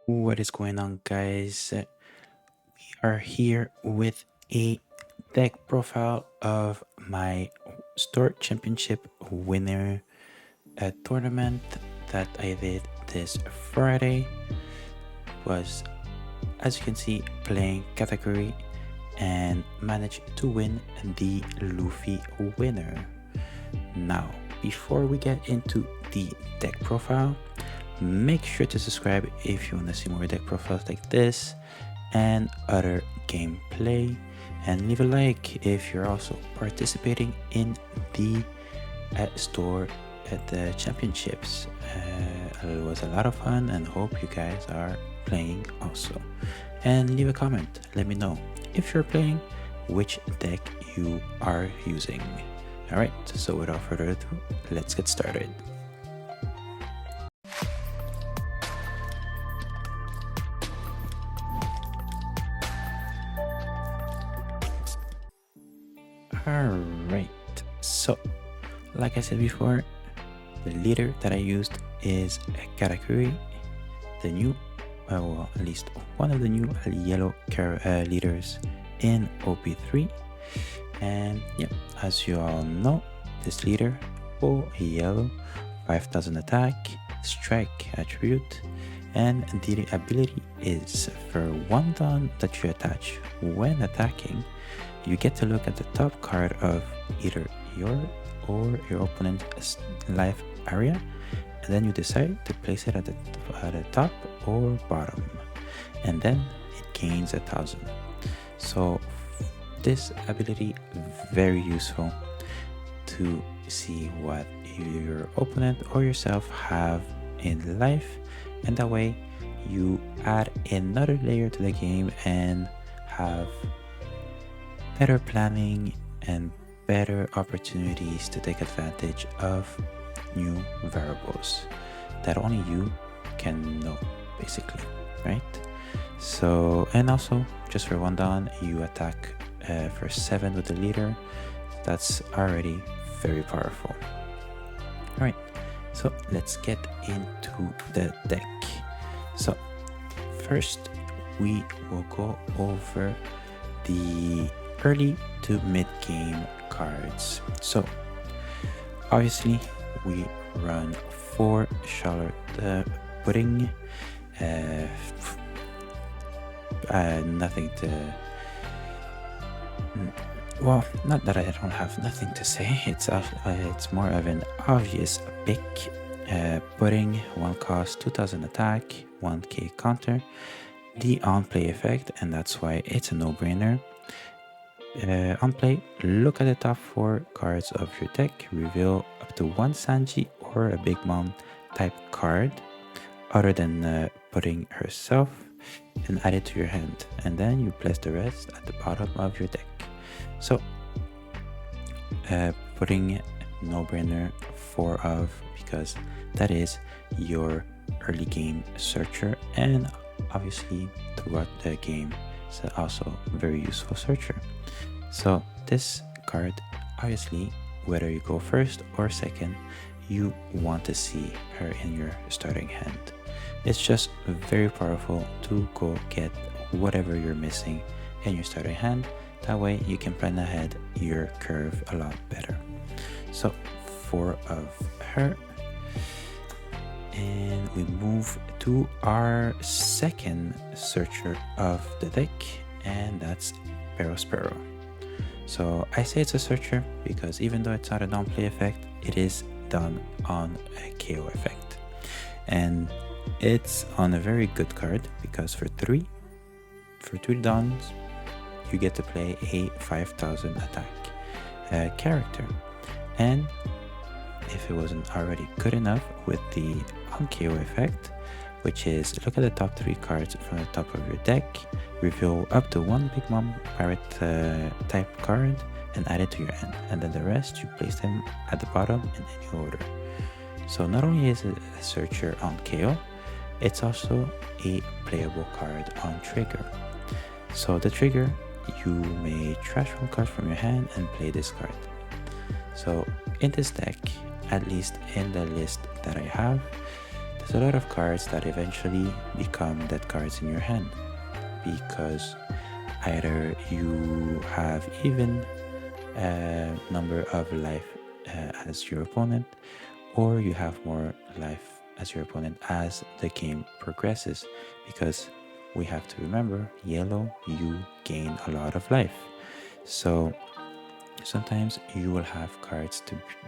What is going on, guys? We are here with a deck profile of my store championship winner tournament that I did this Friday. Was, as you can see, playing Katakuri and managed to win the Luffy winner. Now, before we get into the deck profile, make sure to subscribe if you want to see more deck profiles like this and other gameplay, and leave a like if you're also participating in the store at the championships. It was a lot of fun and hope you guys are playing also. And leave a comment, let me know if you're playing, which deck you are using. Alright, so without further ado, let's get started. Alright, so like I said before, the leader that I used is Katakuri, the new, well, at least one of the new yellow leaders in OP3. And yeah, as you all know, this leader, yellow, 5000 attack, strike attribute, and the ability is for one dawn that you attach when attacking, you get to look at the top card of either your or your opponent's life area, and then you decide to place it at the top or bottom, and then it gains 1000. So this ability very useful to see what your opponent or yourself have in life, and that way you add another layer to the game and have better planning and better opportunities to take advantage of new variables that only you can know, basically, right? So, and also just for one down, you attack for 7 with the leader. That's already very powerful. All right, so let's get into the deck. So first we will go over the early to mid game cards. So obviously we run 4 Charlotte pudding, nothing to, well, not that I don't have nothing to say, it's more of an obvious pick. Pudding, 1 cost, 2000 attack, 1k counter, the on play effect, and that's why it's a no-brainer. On play, look at the top 4 cards of your deck, reveal up to 1 Sanji or a Big Mom type card other than Pudding herself, and add it to your hand, and then you place the rest at the bottom of your deck. So Pudding, no-brainer, 4 of, because that is your early game searcher, and obviously throughout the game it's also a very useful searcher. So this card, obviously, whether you go first or second, you want to see her in your starting hand. It's just very powerful to go get whatever you're missing in your starting hand. That way you can plan ahead your curve a lot better. So 4 of her. And we move to our second searcher of the deck, and that's Perospero. So I say it's a searcher because even though it's not a non-play effect, it is done on a KO effect. And it's on a very good card because for 3 dawns, you get to play a 5000 attack character. And if it wasn't already good enough with the on KO effect, which is look at the top 3 cards from the top of your deck, reveal up to 1 Big Mom pirate type card, and add it to your hand, and then the rest you place them at the bottom in any order. So not only is it a searcher on KO, it's also a playable card on trigger. So the trigger, you may trash 1 card from your hand and play this card. So in this deck, at least in the list that I have, the there's a lot of cards that eventually become dead cards in your hand because either you have even number of life as your opponent, or you have more life as your opponent as the game progresses, because we have to remember, yellow, you gain a lot of life. So sometimes you will have cards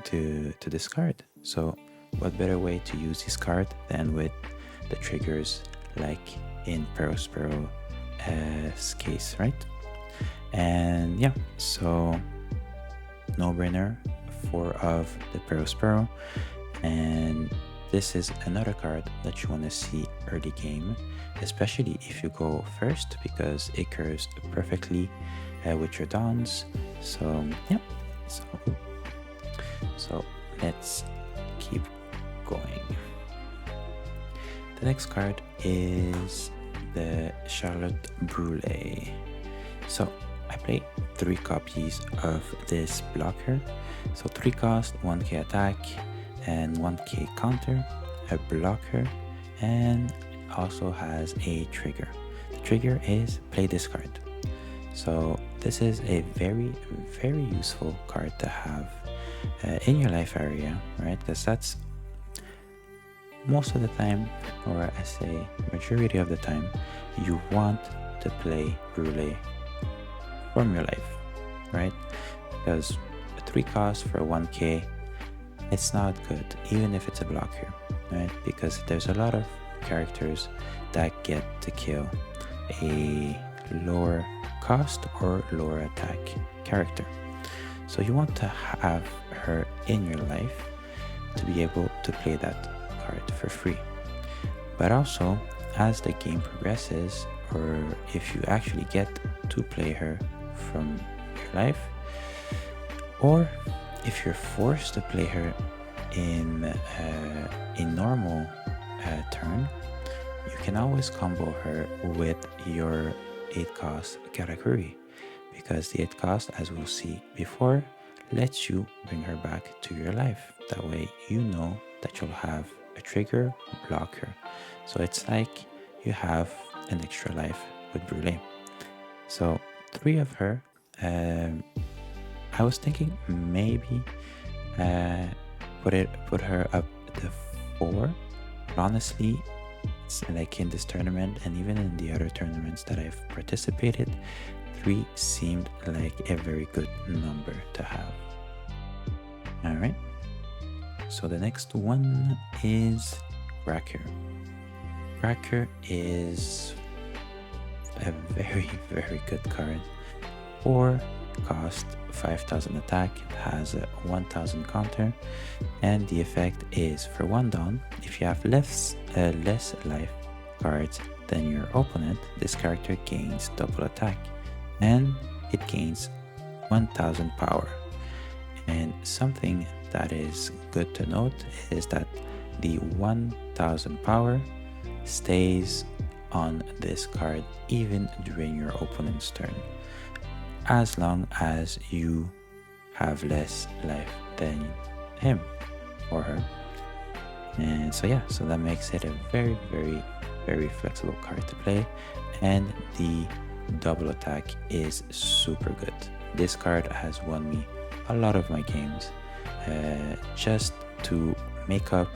to discard. So what better way to use this card than with the triggers like in Perospero's case, right? And yeah, so no brainer, 4 of the Perospero, and this is another card that you want to see early game, especially if you go first, because it curves perfectly with your dawns. So yeah, so let's keep going. The next card is the Charlotte Brulee. So I play 3 copies of this blocker. So 3 cost, 1k attack, and 1k counter, a blocker, and also has a trigger. The trigger is play this card. So this is a very, very useful card to have in your life area, right? Because that's most of the time, or I say majority of the time, you want to play Brulee from your life, right? Because a 3 cost for 1k, it's not good, even if it's a blocker, right? Because there's a lot of characters that get to kill a lower cost or lower attack character. So you want to have her in your life to be able to play that card for free. But also, as the game progresses, or if you actually get to play her from your life, or if you're forced to play her in normal turn, you can always combo her with your 8 cost Katakuri, because the 8 cost, as we'll see before, lets you bring her back to your life. That way you know that you'll have a trigger blocker. So it's like you have an extra life with Brulee. So 3 of her. I was thinking maybe put her up to 4. But honestly, it's like in this tournament and even in the other tournaments that I've participated, 3 seemed like a very good number to have. Alright, so the next one is Cracker. Cracker is a very, very good card. 4 cost, 5000 attack, has a 1000 counter, and the effect is for 1 down, if you have less life cards than your opponent, this character gains double attack, and it gains 1000 power. And something that is good to note is that the 1000 power stays on this card even during your opponent's turn, as long as you have less life than him or her. And so yeah, so that makes it a very, very, very flexible card to play, and the double attack is super good. This card has won me a lot of my games, just to make up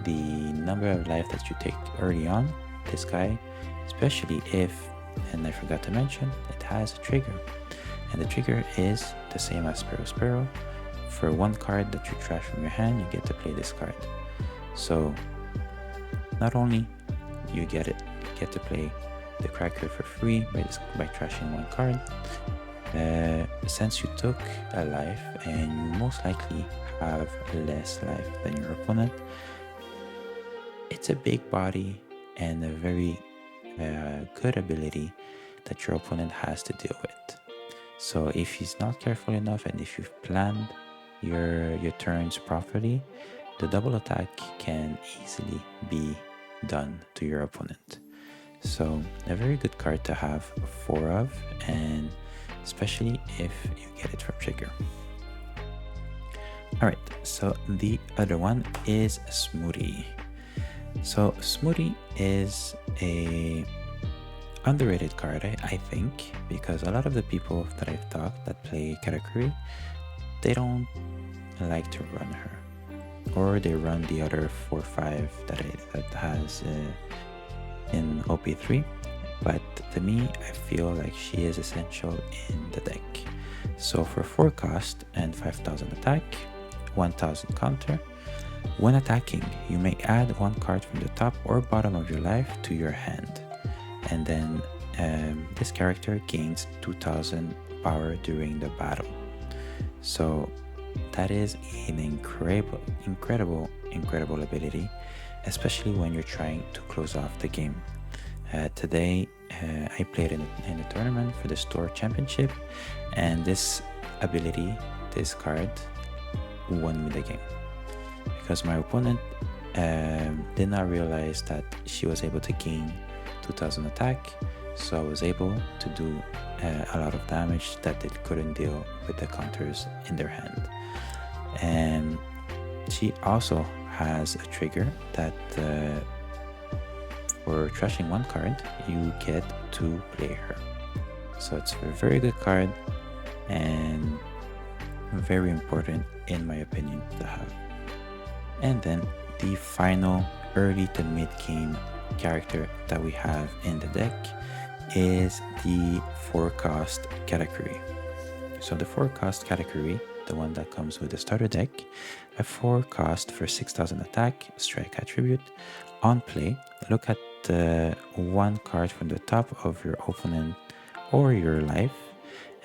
the number of life that you take early on. This guy, especially if, and I forgot to mention, it has a trigger, and the trigger is the same as Perospero. For 1 card that you trash from your hand, you get to play this card. So not only you get to play the Cracker for free by trashing 1 card, since you took a life and you most likely have less life than your opponent, it's a big body and a very good ability that your opponent has to deal with. So if he's not careful enough, and if you've planned your turns properly, the double attack can easily be done to your opponent. So a very good card to have 4 of, and especially if you get it from trigger. Alright, so the other one is Smoothie. So Smoothie is a underrated card, I think, because a lot of the people that I've talked that play Katakuri, they don't like to run her, or they run the other 4-5 that has in OP3. But to me, I feel like she is essential in the deck. So for 4 cost and 5000 attack, 1000 counter, when attacking, you may add 1 card from the top or bottom of your life to your hand. And then this character gains 2000 power during the battle. So that is an incredible ability, especially when you're trying to close off the game. Today, I played in a tournament for the store championship, and this ability, this card, won me the game because my opponent did not realize that she was able to gain 2000 attack, so I was able to do a lot of damage that it couldn't deal with the counters in their hand. And she also has a trigger that for trashing 1 card, you get to play her. So it's a very good card and very important in my opinion to have. And then the final early to mid game character that we have in the deck is the 4 cost Katakuri. So the 4 cost Katakuri, the one that comes with the starter deck, a 4 cost for 6000 attack, strike attribute. On play, look at 1 card from the top of your opponent or your life,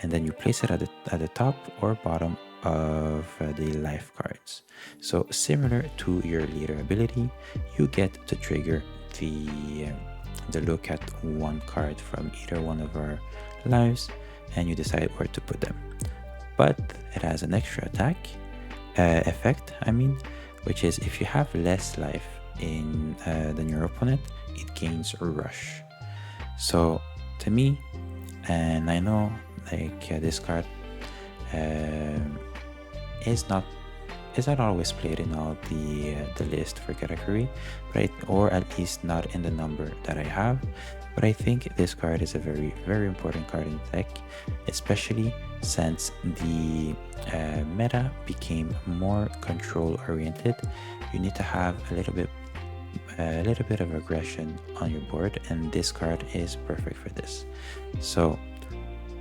and then you place it at the top or bottom of the life cards. So similar to your leader ability, you get to trigger the look at 1 card from either one of our lives, and you decide where to put them. But it has an extra attack effect, which is if you have less life than your opponent, it gains a rush. So to me, and I know this card is not always played in all the list for Katakuri, right? Or at least not in the number that I have. But I think this card is a very, very important card in the deck, especially since the meta became more control oriented. You need to have a little bit of aggression on your board, and this card is perfect for this. So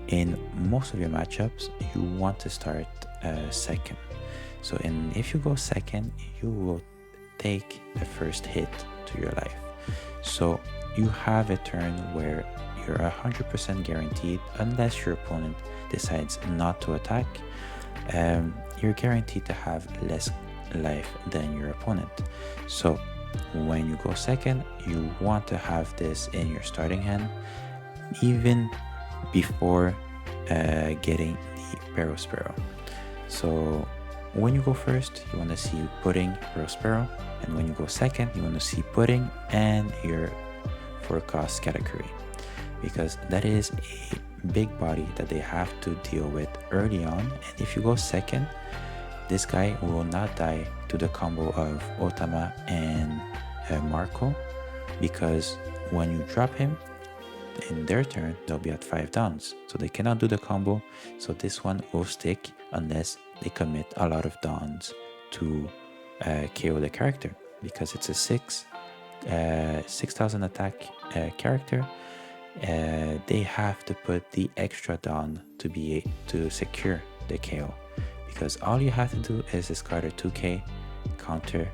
in most of your matchups, you want to start second. So if you go second, you will take the first hit to your life. So you have a turn where you're 100% guaranteed, unless your opponent decides not to attack, you're guaranteed to have less life than your opponent. So when you go second, you want to have this in your starting hand even before getting the Perospero. So when you go first, you want to see Pudding, Perospero, and when you go second, you want to see Pudding and your 4 cost Katakuri, because that is a big body that they have to deal with early on. And if you go second, this guy will not die to the combo of Otama and Marco, because when you drop him in their turn, they'll be at 5 downs, so they cannot do the combo. So this one will stick unless they commit a lot of downs to KO the character, because it's a 6000 attack character. They have to put the extra down to secure the KO, because all you have to do is discard a 2k counter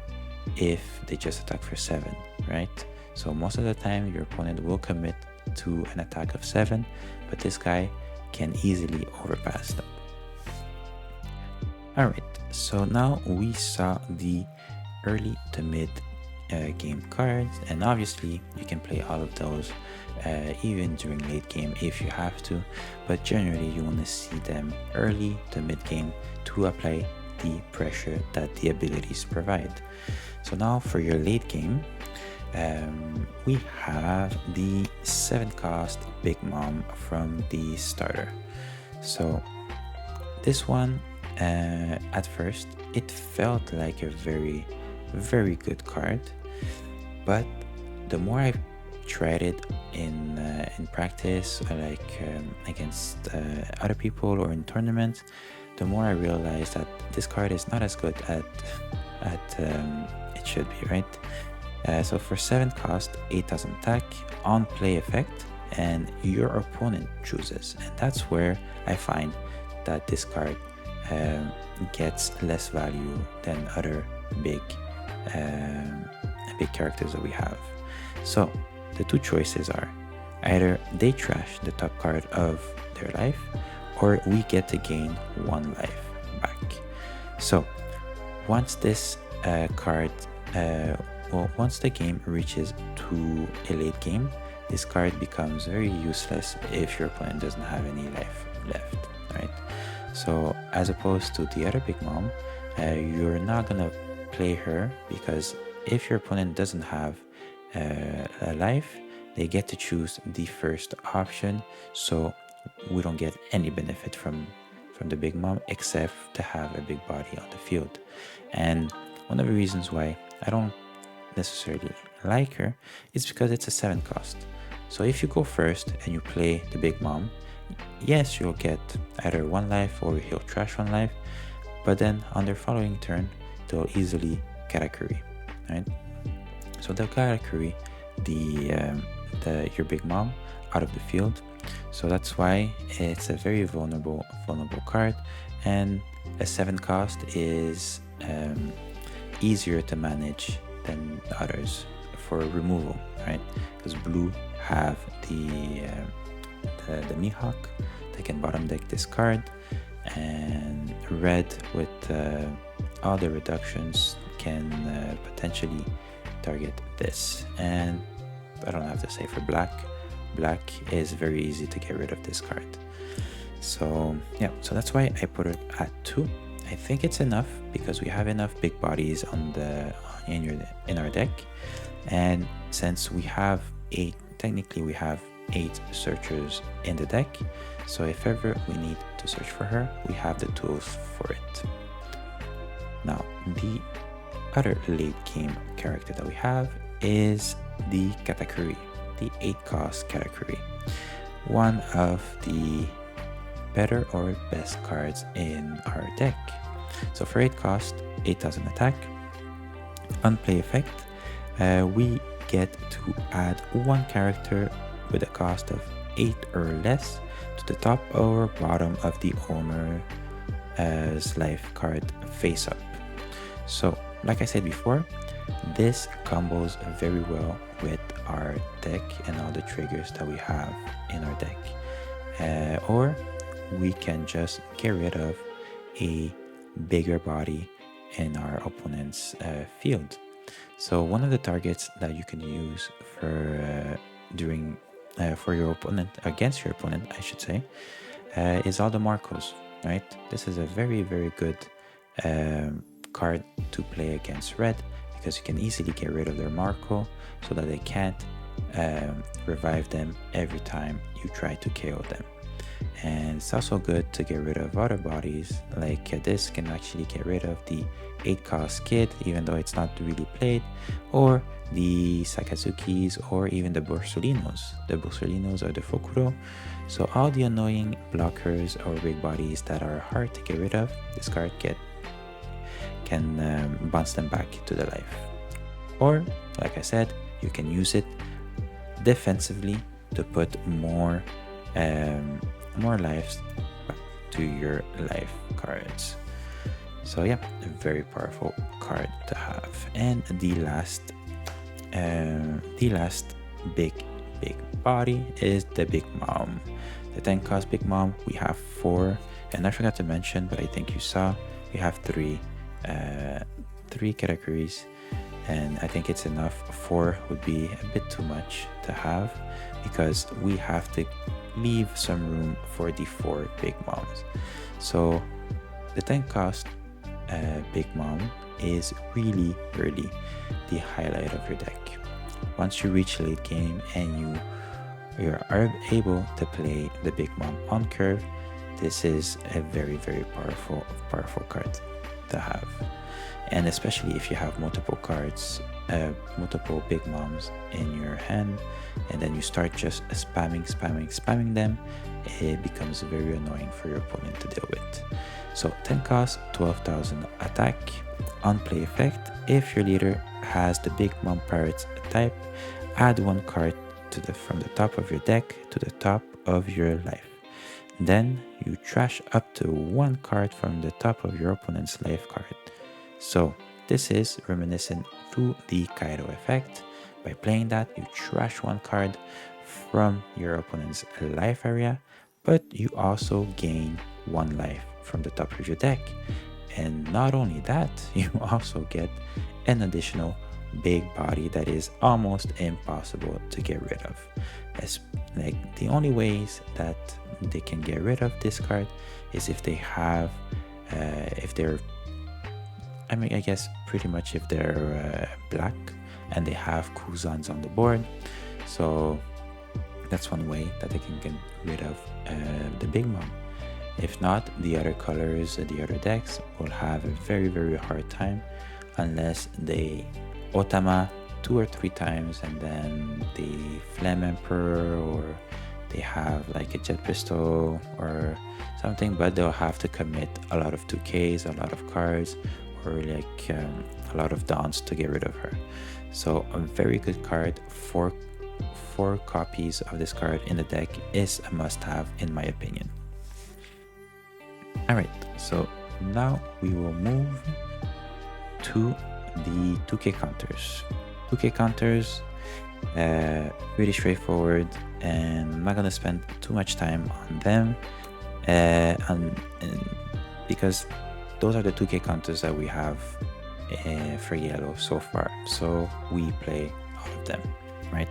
if they just attack for 7, right? So most of the time your opponent will commit to an attack of 7, but this guy can easily overpass them. Alright, so now we saw the early to mid game cards, and obviously you can play all of those even during late game if you have to, but generally you want to see them early to mid game to apply the pressure that the abilities provide. So now for your late game, we have the 7 cost Big Mom from the starter. So this one, at first it felt like a very, very good card, But the more I've tried it in practice, against other people or in tournaments, the more I realized that this card is not as good at it should be, right? So for 7 cost, 8,000 attack, on play effect, and your opponent chooses, and that's where I find that this card gets less value than other big characters that we have. So the two choices are either they trash the top card of their life, or we get to gain 1 life back. So once this card, once the game reaches to a late game, this card becomes very useless if your opponent doesn't have any life left, right? So as opposed to the other Big Mom, you're not gonna play her, because if your opponent doesn't have a life, they get to choose the first option, so we don't get any benefit from the Big Mom except to have a big body on the field. And one of the reasons why I don't necessarily like her is because it's a 7 cost. So if you go first and you play the Big Mom, yes, you'll get either 1 life or he'll trash 1 life, but then on their following turn, they'll easily Katakuri, right? So they'll Katakuri your Big Mom out of the field. So that's why it's a very vulnerable card, and a 7 cost is easier to manage than others for removal, right? Because blue have the Mihawk that can bottom deck this card, and red with all the reductions can potentially target this. And I don't have to say for black is very easy to get rid of this card. So yeah, so that's why I put it at 2. I think it's enough because we have enough big bodies in our deck, and since we have 8, technically we have 8 searchers in the deck, so if ever we need to search for her, we have the tools for it. Now the other late game character that we have is the Katakuri, the 8 cost Katakuri, one of the better or best cards in our deck. So for 8 cost, 8,000 attack, on play effect, we get to add 1 character with a cost of 8 or less to the top or bottom of the owner's life card face up. So like I said before, this combos very well with our deck and all the triggers that we have in our deck, or we can just get rid of a bigger body in our opponent's field. So one of the targets that you can use for for your opponent, against your opponent I should say, is all the Marcos, right? This is a very good card to play against red, because you can easily get rid of their Marco so that they can't revive them every time you try to KO them. And it's also good to get rid of other bodies, like this can actually get rid of the 8 cost Kid, even though it's not really played, or the Sakazukis, or even the Borsolinos or the Fokuro. So all the annoying blockers or big bodies that are hard to get rid of, this card can bounce them back to the life. Or like I said, you can use it defensively to put more lives back to your life cards. So yeah, a very powerful card to have. And the last big body is the Big Mom. The 10 cost Big Mom, we have 4, and I forgot to mention, but I think you saw, we have 3 categories, and I think it's enough. 4 would be a bit too much to have, because we have to leave some room for the 4 Big Moms. So the 10 cost Big Mom is really the highlight of your deck. Once you reach late game and you are able to play the Big Mom on curve, this is a very powerful card to have. And especially if you have multiple cards, multiple big moms in your hand, and then you start just spamming them, it becomes very annoying for your opponent to deal with. So 10 cost, 12,000 attack. On play effect, if your leader has the big mom pirates type, add one card from the top of your deck to the top of your life. Then you trash up to one card from the top of your opponent's life card. So this is reminiscent to the Kaido effect. By playing that, you trash one card from your opponent's life area, but you also gain one life from the top of your deck. And not only that, you also get an additional big body that is almost impossible to get rid of. As like the only ways that they can get rid of this card is if they have, if they're, I guess pretty much if they're black and they have Kuzans on the board. So that's one way that they can get rid of the big mom. If not, the other colors, the other decks will have a very hard time unless they Otama 2 or 3 times and then the Flame Emperor, or they have like a Jet Pistol or something, but they'll have to commit a lot of 2Ks, a lot of cards, or like a lot of dons to get rid of her. So a very good card. Four copies of this card in the deck is a must-have in my opinion. Alright, so now we will move to the 2K counters. 2K counters, really straightforward, and I'm not gonna spend too much time on them, because those are the 2K counters that we have for yellow so far. So we play all of them, right?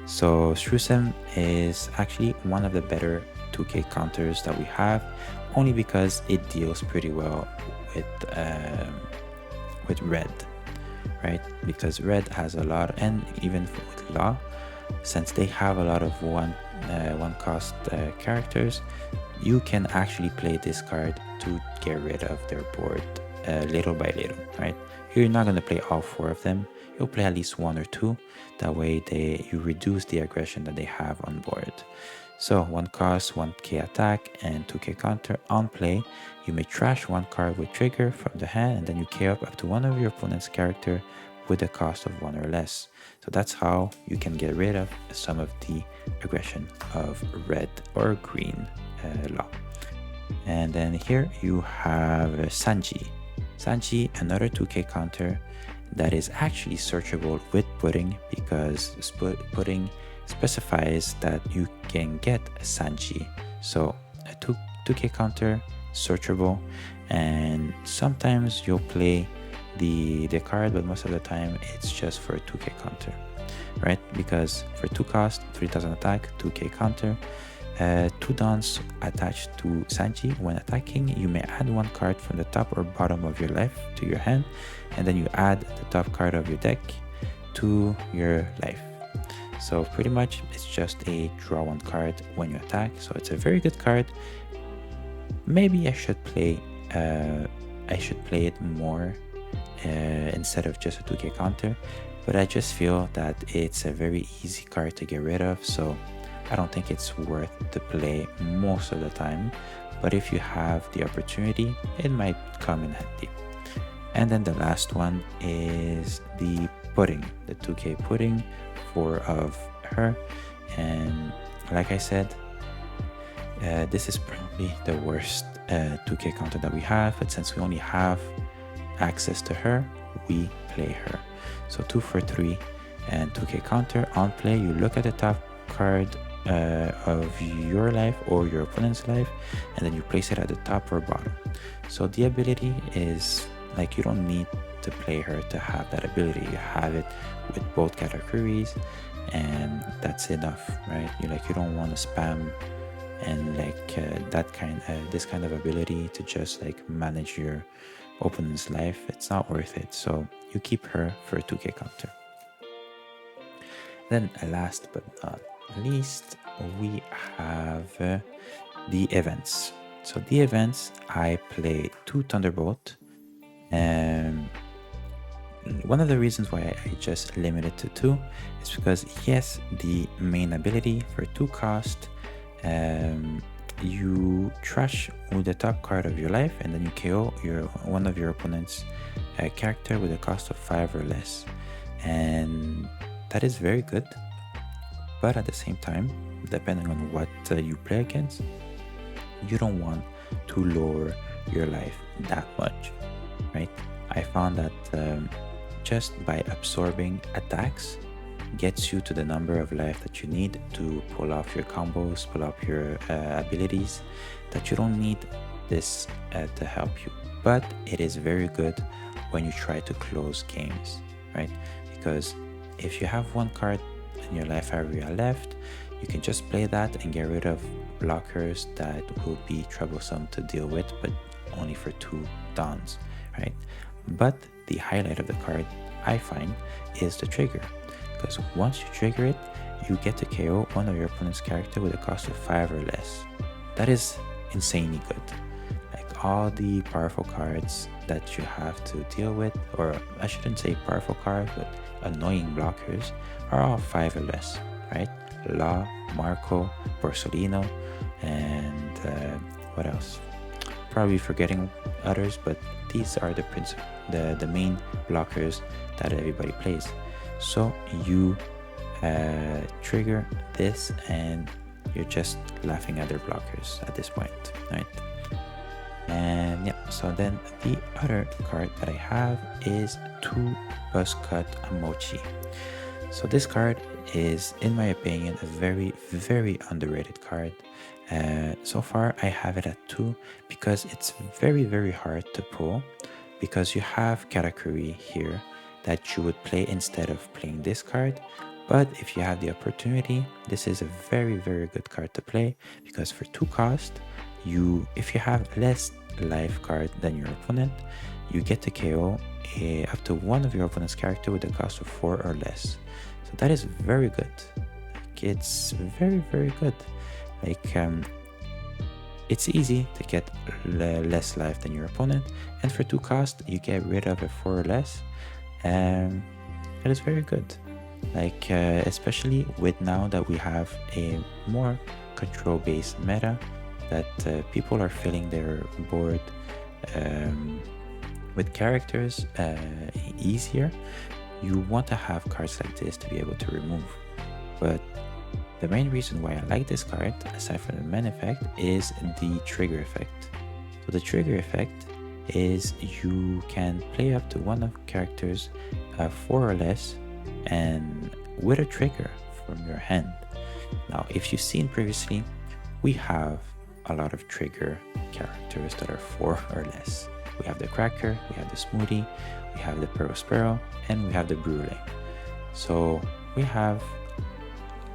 So Streusen is actually one of the better 2K counters that we have, only because it deals pretty well with red, right? Because red has a lot, and even with Law, since they have a lot of one cost characters, you can actually play this card to get rid of their board little by little, right? You're not going to play all 4 of them. You'll play at least 1 or 2. That way you reduce the aggression that they have on board. So 1 cost, 1k attack, and 2k counter. On play, you may trash 1 card with trigger from the hand, and then you K up to one of your opponent's character with a cost of 1 or less. So that's how you can get rid of some of the aggression of red or green Law. And then here you have Sanji. Sanji, another 2k counter that is actually searchable with pudding, because pudding specifies that you can get a Sanji. So a 2k counter, searchable, and sometimes you'll play the card, but most of the time it's just for a 2k counter, right? Because for 2 cost, 3000 attack, 2k counter, 2 dons attached to Sanji. When attacking, you may add 1 card from the top or bottom of your life to your hand, and then you add the top card of your deck to your life. So pretty much it's just a draw 1 card when you attack. So it's a very good card. Maybe I should play it more instead of just a 2k counter, but I just feel that it's a very easy card to get rid of, so I don't think it's worth to play most of the time. But if you have the opportunity, it might come in handy. And then the last one is the pudding, the 2k pudding, 4 of her. And like I said, this is probably the worst 2k counter that we have, but since we only have access to her, we play her. So 2 for 3 and 2k counter. On play, you look at the top card of your life or your opponent's life, and then you place it at the top or bottom. So the ability is like, you don't need to play her to have that ability. You have it with both Katakuris, and that's enough, right? You don't want to spam and this kind of ability to just like manage your opponent's life. It's not worth it. So you keep her for a 2k counter. Then last but not least, we have the events. So the events, I play 2 Thunderbolt, one of the reasons why I just limited to 2 is because, yes, the main ability for 2 cost, you trash with the top card of your life, and then you KO one of your opponent's character with a cost of 5 or less, and that is very good. But at the same time, depending on what you play against, you don't want to lower your life that much, right? I found that just by absorbing attacks gets you to the number of life that you need to pull off your combos, pull off your abilities, that you don't need this to help you. But it is very good when you try to close games, right? Because if you have one card in your life area left, you can just play that and get rid of blockers that will be troublesome to deal with, but only for 2 downs, right? But the highlight of the card, I find, is the trigger, because once you trigger it, you get to KO one of your opponent's character with a cost of 5 or less. That is insanely good. Like, all the powerful cards that you have to deal with, or I shouldn't say powerful cards, but annoying blockers, are all 5 or less, right? Law, Marco, Borsolino, and what else? Probably forgetting others, but these are the main blockers that everybody plays. So you trigger this and you're just laughing at their blockers at this point, right? And yeah, so then the other card that I have is 2 Buzz Cut Mochi. So this card is, in my opinion, a very, very underrated card. So far I have it at 2 because it's very, very hard to pull, because you have Katakuri here that you would play instead of playing this card. But if you have the opportunity, this is a very, very good card to play, because for 2 cost, if you have less life card than your opponent, you get to KO up to one of your opponent's character with a cost of 4 or less. So that is very good. It's very, very good. Like, it's easy to get less life than your opponent, and for 2 cost, you get rid of a 4 or less. It is very good. Like, especially with now that we have a more control-based meta, that people are filling their board with characters easier, you want to have cards like this to be able to remove. But the main reason why I like this card, aside from the main effect, is the trigger effect. So the trigger effect is you can play up to one of characters 4 or less, and with a trigger from your hand. Now, if you've seen previously, we have a lot of trigger characters that are 4 or less. We have the Cracker, we have the Smoothie, we have the Perospero, and we have the Brulee. So we have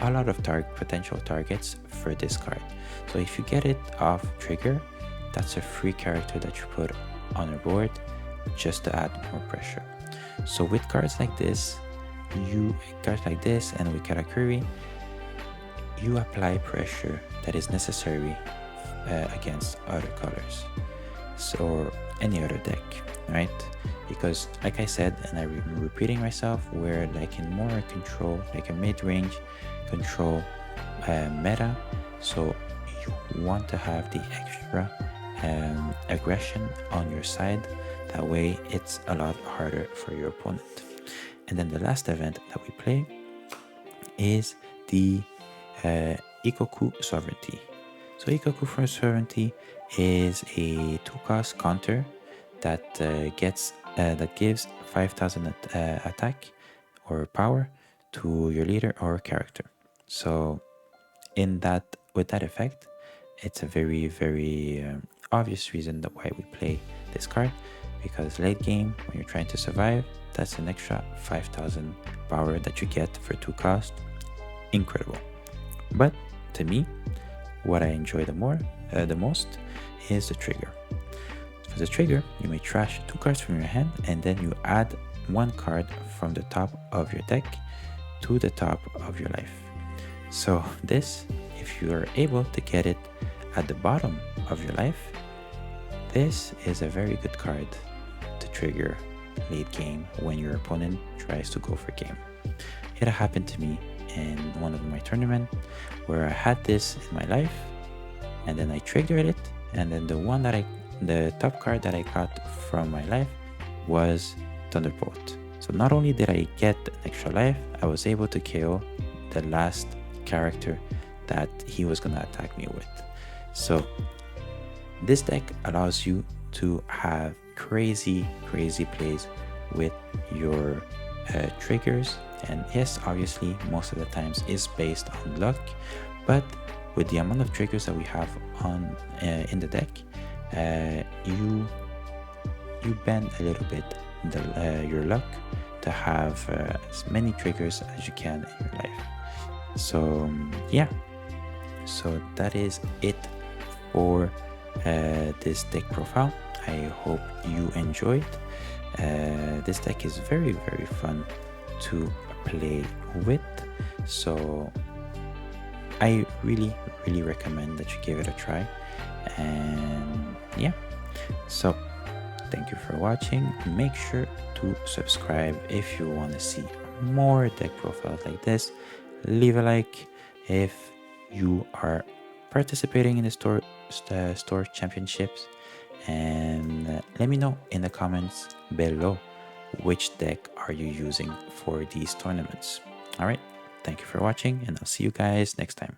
a lot of potential targets for this card. So if you get it off trigger, that's a free character that you put on your board just to add more pressure. So with cards like this, and with Katakuri, you apply pressure that is necessary against other colors, or any other deck, right? Because, like I said, and I'm repeating myself, we're like in more control, like a mid-range control meta, so you want to have the extra aggression on your side. That way it's a lot harder for your opponent. And then the last event that we play is the Ikoku Sovereignty. So Ikoku for Sovereignty is a 2-cost counter that gives 5,000 attack or power to your leader or character. So with that effect, it's a very, very obvious reason why we play this card, because late game, when you're trying to survive, that's an extra 5,000 power that you get for 2 cost. Incredible. But to me, what I enjoy the most is the trigger. For the trigger, you may trash 2 cards from your hand, and then you add 1 card from the top of your deck to the top of your life. So this, if you are able to get it at the bottom of your life, this is a very good card to trigger late game when your opponent tries to go for game. It happened to me in one of my tournaments where I had this in my life, and then I triggered it, and then the top card that I got from my life was Thunderbolt. So not only did I get an extra life, I was able to KO the last character that he was gonna attack me with. So this deck allows you to have crazy plays with your triggers, and yes, obviously most of the times is based on luck, but with the amount of triggers that we have on in the deck, you bend a little bit your luck to have as many triggers as you can in your life. So yeah, so that is it for this deck profile. I hope you enjoyed. This deck is very fun to play with, so I really recommend that you give it a try. And yeah, so thank you for watching. Make sure to subscribe if you want to see more deck profiles like this. Leave a like if you are participating in the store championships, and let me know in the comments below which deck are you using for these tournaments. All right, thank you for watching, and I'll see you guys next time.